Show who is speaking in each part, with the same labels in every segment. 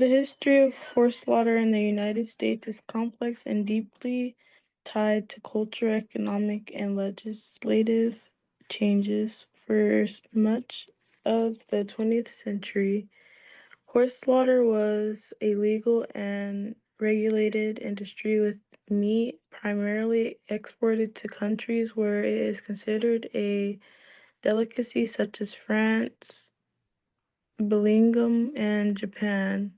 Speaker 1: The history of horse slaughter in the United States is complex and deeply tied to culture, economic, and legislative changes. For much of the 20th century, horse slaughter was a legal and regulated industry with meat primarily exported to countries where it is considered a delicacy, such as France, Belgium, and Japan.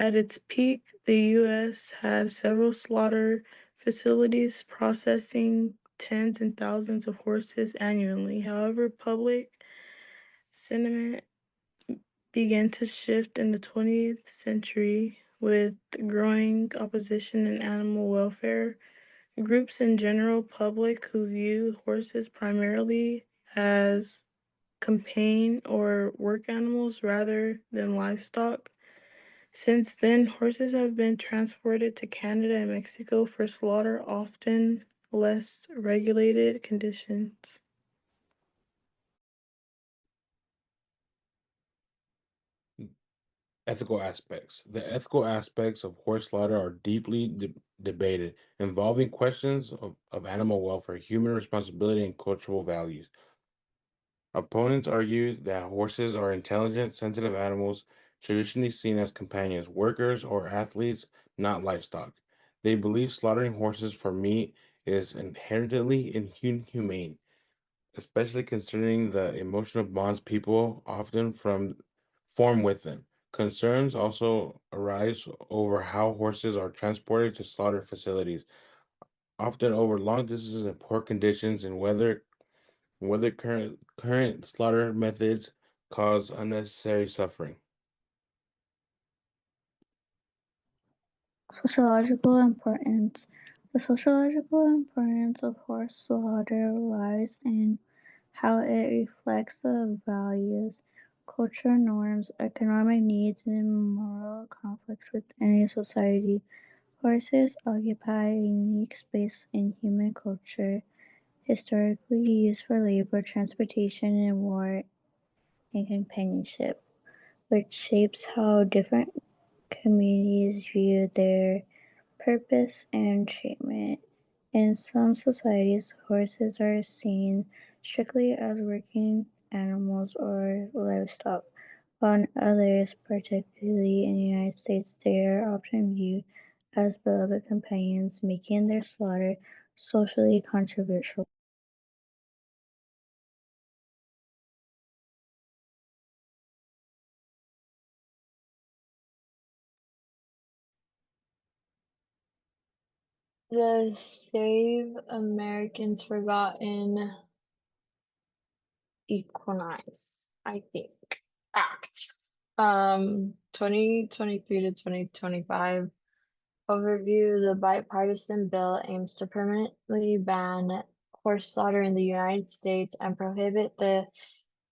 Speaker 1: At its peak, the U.S. had several slaughter facilities processing tens and thousands of horses annually. However, public sentiment began to shift in the 20th century with growing opposition and animal welfare. Groups in general public who view horses primarily as companion or work animals rather than livestock. Since then, horses have been transported to Canada and Mexico for slaughter, often less regulated conditions.
Speaker 2: Ethical aspects. The ethical aspects of horse slaughter are deeply debated, involving questions of animal welfare, human responsibility, and cultural values. Opponents argue that horses are intelligent, sensitive animals, traditionally seen as companions, workers, or athletes, not livestock. They believe slaughtering horses for meat is inherently inhumane, especially considering the emotional bonds people often form with them. Concerns also arise over how horses are transported to slaughter facilities, often over long distances in poor conditions, and whether current slaughter methods cause unnecessary suffering.
Speaker 3: Sociological importance. The sociological importance of horse slaughter lies in how it reflects the values, cultural norms, economic needs, and moral conflicts within a society. Horses occupy a unique space in human culture, historically used for labor, transportation, and war and companionship, which shapes how different communities view their purpose and treatment. In some societies, horses are seen strictly as working animals or livestock, while in others, particularly in the United States, they are often viewed as beloved companions, making their slaughter socially controversial.
Speaker 4: The Save Americans Forgotten Equinize, I think, Act. 2023 to 2025 overview. The bipartisan bill aims to permanently ban horse slaughter in the United States and prohibit the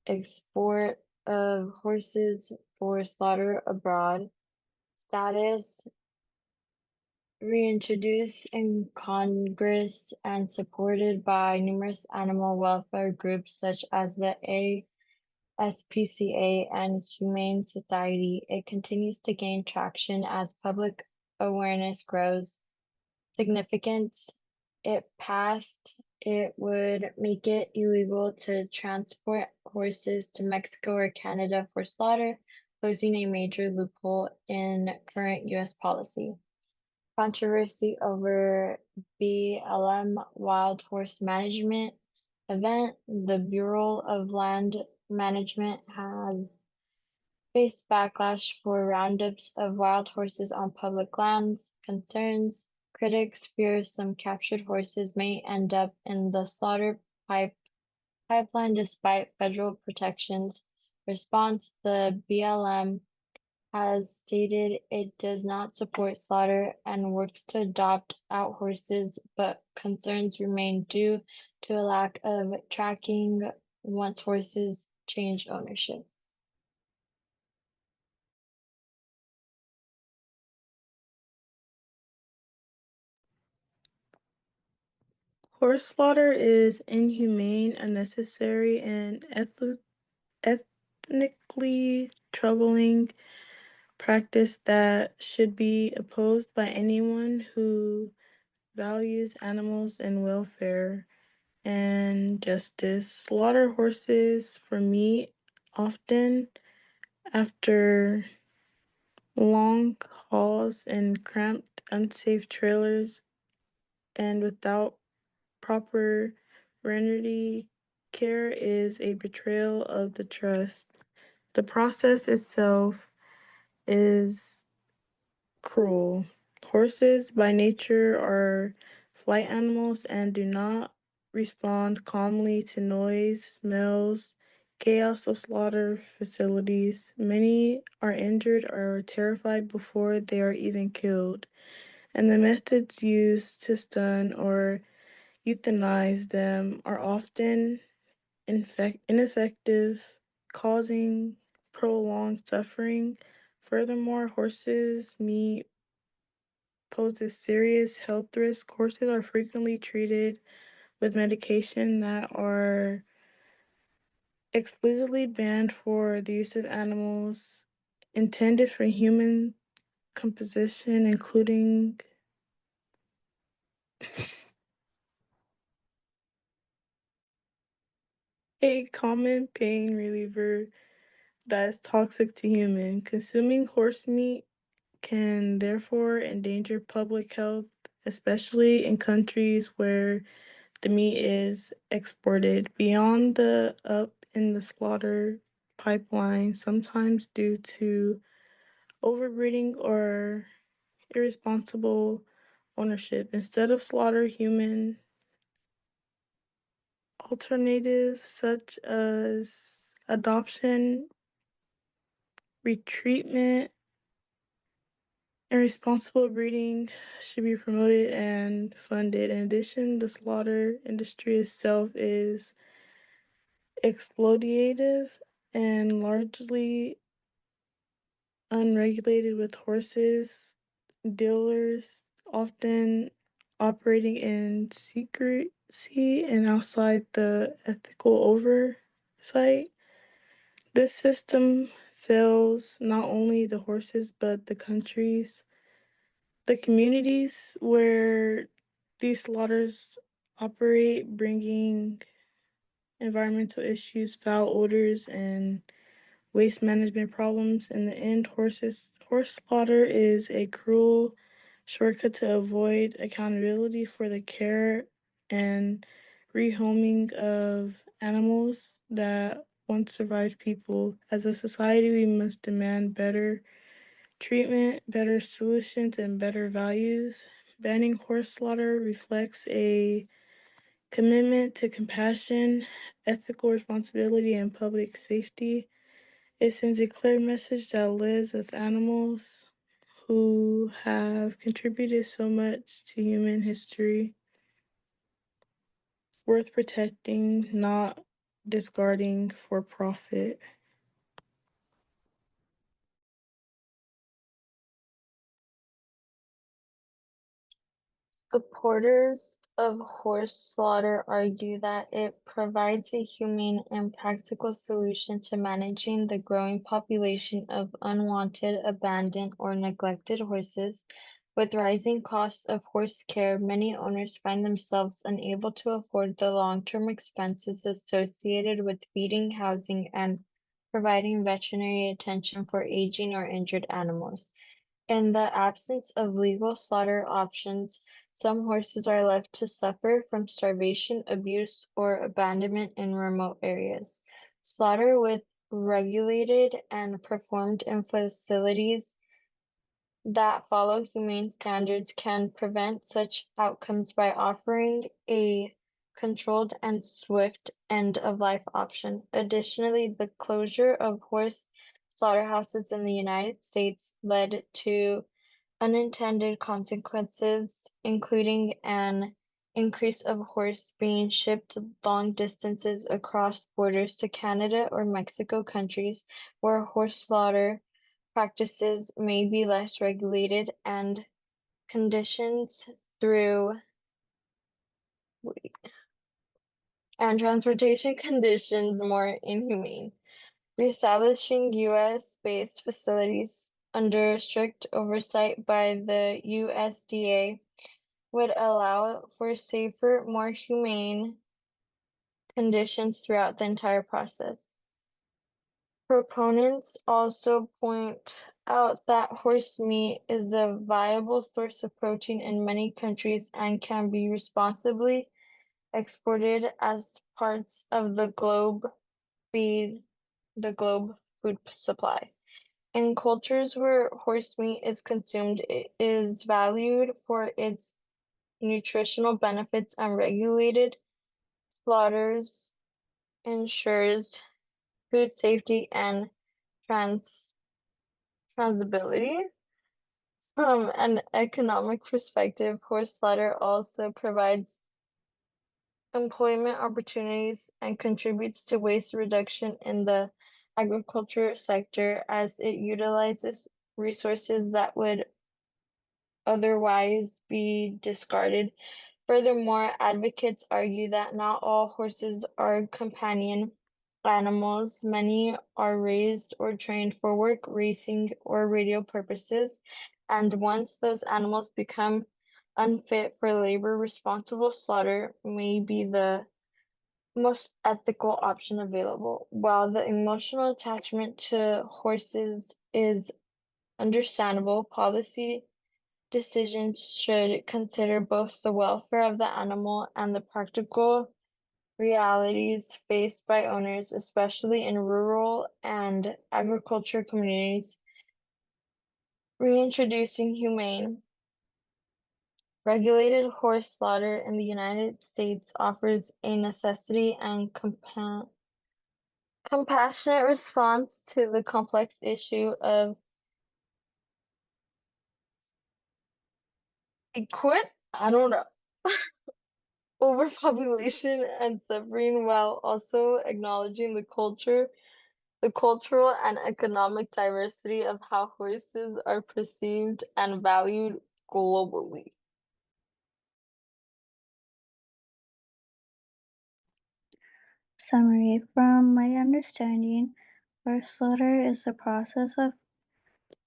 Speaker 4: export of horses for slaughter abroad. Status reintroduced in Congress and supported by numerous animal welfare groups such as the ASPCA and Humane Society. It continues to gain traction as public awareness grows. Significance: it passed, it would make it illegal to transport horses to Mexico or Canada for slaughter, closing a major loophole in current US policy. Controversy over BLM wild horse management event. The Bureau of Land Management has faced backlash for roundups of wild horses on public lands. Concerns: critics fear some captured horses may end up in the slaughter pipeline despite federal protections. Response: the BLM has stated it does not support slaughter and works to adopt out horses, but concerns remain due to a lack of tracking once horses change ownership.
Speaker 1: Horse slaughter is inhumane, unnecessary, and ethnically troubling. practice that should be opposed by anyone who values animals and welfare and justice. Slaughter horses for meat, often after long hauls in cramped, unsafe trailers and without proper veterinary care, is a betrayal of the trust. The process itself is cruel. Horses by nature are flight animals and do not respond calmly to noise, smells, chaos of slaughter facilities. Many are injured or terrified before they are even killed, and the methods used to stun or euthanize them are often ineffective, causing prolonged suffering. Furthermore, horses' meat poses serious health risks. Horses are frequently treated with medication that are explicitly banned for the use of animals intended for human composition, including a common pain reliever that is toxic to humans. Consuming horse meat can therefore endanger public health, especially in countries where the meat is exported beyond the up in the slaughter pipeline, sometimes due to overbreeding or irresponsible ownership. Instead of slaughter, human alternatives such as adoption, retreatment, and responsible breeding should be promoted and funded. In addition, the slaughter industry itself is exploitative and largely unregulated, with horses dealers often operating in secrecy and outside the ethical oversight. This system fails not only the horses but the communities where these slaughters operate, bringing environmental issues, foul odors, and waste management problems. In the end, horse slaughter is a cruel shortcut to avoid accountability for the care and rehoming of animals that once survived people. As a society, we must demand better treatment, better solutions, and better values. Banning horse slaughter reflects a commitment to compassion, ethical responsibility, and public safety. It sends a clear message that lives with animals who have contributed so much to human history, worth protecting, not discarding for profit.
Speaker 4: Supporters of horse slaughter argue that it provides a humane and practical solution to managing the growing population of unwanted, abandoned, or neglected horses. With rising costs of horse care, many owners find themselves unable to afford the long-term expenses associated with feeding, housing, and providing veterinary attention for aging or injured animals. In the absence of legal slaughter options, some horses are left to suffer from starvation, abuse, or abandonment in remote areas. Slaughter with regulated and performed in facilities that follow humane standards can prevent such outcomes by offering a controlled and swift end-of-life option. Additionally, the closure of horse slaughterhouses in the United States led to unintended consequences, including an increase of horse being shipped long distances across borders to Canada or Mexico, countries where horse slaughter practices may be less regulated and conditions through and transportation conditions more inhumane. Reestablishing US-based facilities under strict oversight by the USDA, would allow for safer, more humane conditions throughout the entire process. Proponents also point out that horse meat is a viable source of protein in many countries and can be responsibly exported as parts of the feed globe food supply. In cultures where horse meat is consumed, it is valued for its nutritional benefits, and regulated slaughters ensures food safety and trans transability. From an economic perspective, horse slaughter also provides employment opportunities and contributes to waste reduction in the agriculture sector as it utilizes resources that would otherwise be discarded. Furthermore, advocates argue that not all horses are companion animals. Many are raised or trained for work, racing, or radio purposes, and once those animals become unfit for labor, responsible slaughter may be the most ethical option available. While the emotional attachment to horses is understandable, policy decisions should consider both the welfare of the animal and the practical realities faced by owners, especially in rural and agriculture communities. Reintroducing humane, regulated horse slaughter in the United States offers a necessity and compassionate response to the complex issue of I don't know, overpopulation and suffering, while also acknowledging the cultural and economic diversity of how horses are perceived and valued globally.
Speaker 3: Summary: from my understanding, horse slaughter is the process of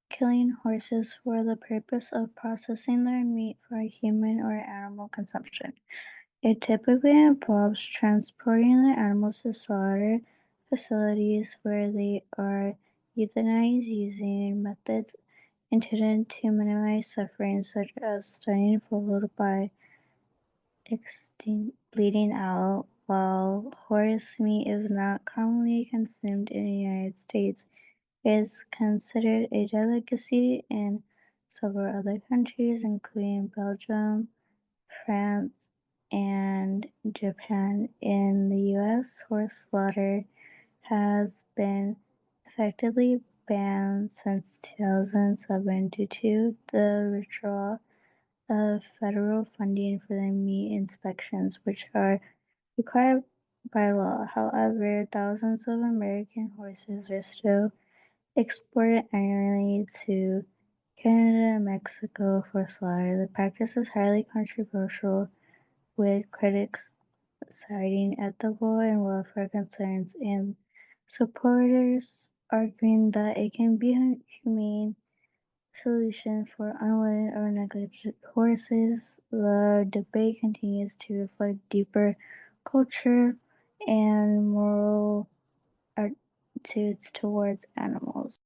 Speaker 3: killing horses for the purpose of processing their meat for human or animal consumption. It typically involves transporting the animals to slaughter facilities where they are euthanized using methods intended to minimize suffering, such as stunning followed by bleeding out. While horse meat is not commonly consumed in the United States, it is considered a delicacy in several other countries, including Belgium, France, and Japan. In the US, horse slaughter has been effectively banned since 2007 due to the withdrawal of federal funding for the meat inspections, which are required by law. However, thousands of American horses are still exported annually to Canada and Mexico for slaughter. The practice is highly controversial, with critics citing ethical and welfare concerns and supporters arguing that it can be a humane solution for unwanted or neglected horses. The debate continues to reflect deeper culture and moral attitudes towards animals.